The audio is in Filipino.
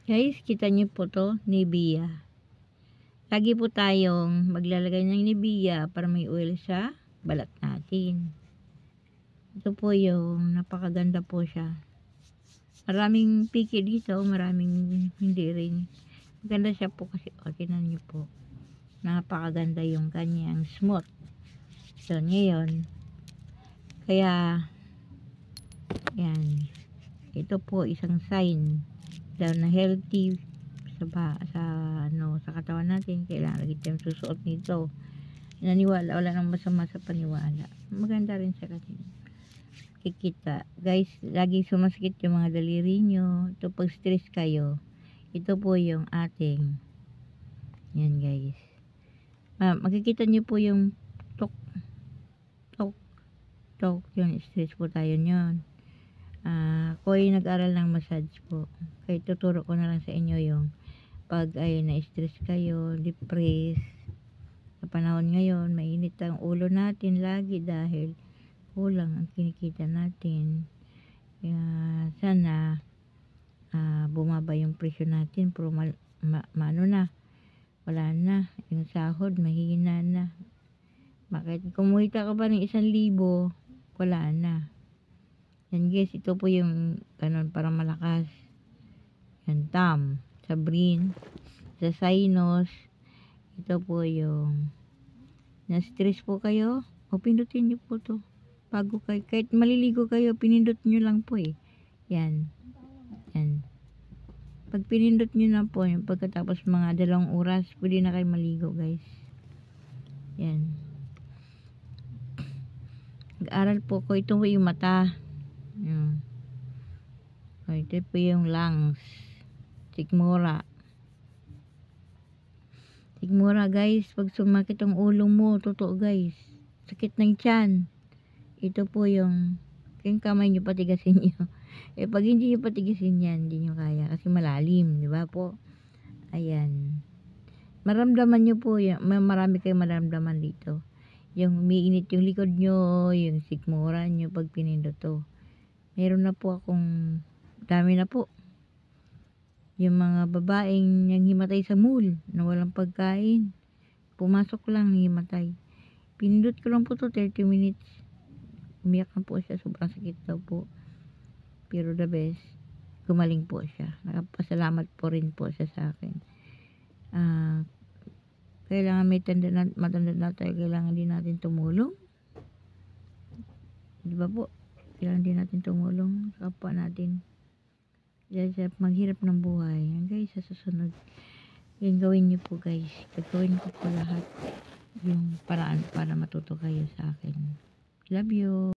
Guys, kita niyo po to, Nivea. Lagi po tayong maglalagay ng Nivea para may oil sa balat natin. Ito po yung napakaganda po siya. Maraming piki dito, maraming hindi rin. Maganda siya po kasi, tingnan niyo po. Napakaganda yung kanyang smooth. So, ngayon, kaya, yan. Ito po isang sign daw na healthy sa katawan natin. Kailangan lagi tayong susuot nito. Naniwala, wala nang masama sa paniwala. Maganda rin siya kasi kikita. Guys, lagi sumasakit yung mga daliri nyo. Ito pag stress kayo, ito po yung ating, yan guys. Makikita nyo po yung tok, tok, tok, yung stress po tayo nyon. Ako ay nag-aral ng massage po. Kaya tuturo ko na lang sa inyo yung pag ay na-stress kayo, depressed. Sa panahon ngayon, mainit ang ulo natin lagi dahil kulang ang kinikita natin. Kaya sana bumaba yung presyo natin. Pero ano na, wala na. Yung sahod, mahina na. Bakit kumita ka pa ng 1,000, wala na. Yan guys, ito po yung kanon para malakas. Yan, Tam, Sabrin, sa sinus. Ito po yung na-stress po kayo. O pindutin nyo po to. Bago kayo, kahit maliligo kayo, pinindot nyo lang po eh. Yan. Yan. Pag pinindot nyo na po, yung pagkatapos mga 2 oras, pwede na kayo maligo guys. Yan. Nag-aral po ko. Ito po yung mata. Yan. Ito po yung lungs. Sigmura. Sigmura guys, pag sumakit ang ulo mo, totoo guys. Sakit ng tiyan. Ito po yung kamay nyo patigasin nyo. Pag hindi nyo patigasin yan, hindi nyo kaya kasi malalim, di ba po? Ayan. Maramdaman nyo po yan. Marami kayong maramdaman dito. Yung umiinit yung likod nyo, yung sigmura nyo pag pinindot to. Meron na po akong dami na po. Yung mga babaeng yang himatay sa mall na walang pagkain. Pumasok lang, himatay. Pinindot ko lang po to 30 minutes. Umiyak na po siya. Sobrang sakit daw po. Pero the best, gumaling po siya. Nakapasalamat po rin po siya sa akin. Kailangan matanda na tayo. Kailangan din natin tumulong. Diba po? Kailangan din natin tumulong sa kapwa natin. Dahil maghirap ng buhay. Yan guys, sa susunod. Yan gawin nyo po guys. Gagawin ko po lahat yung paraan para matuto kayo sa akin. Love you.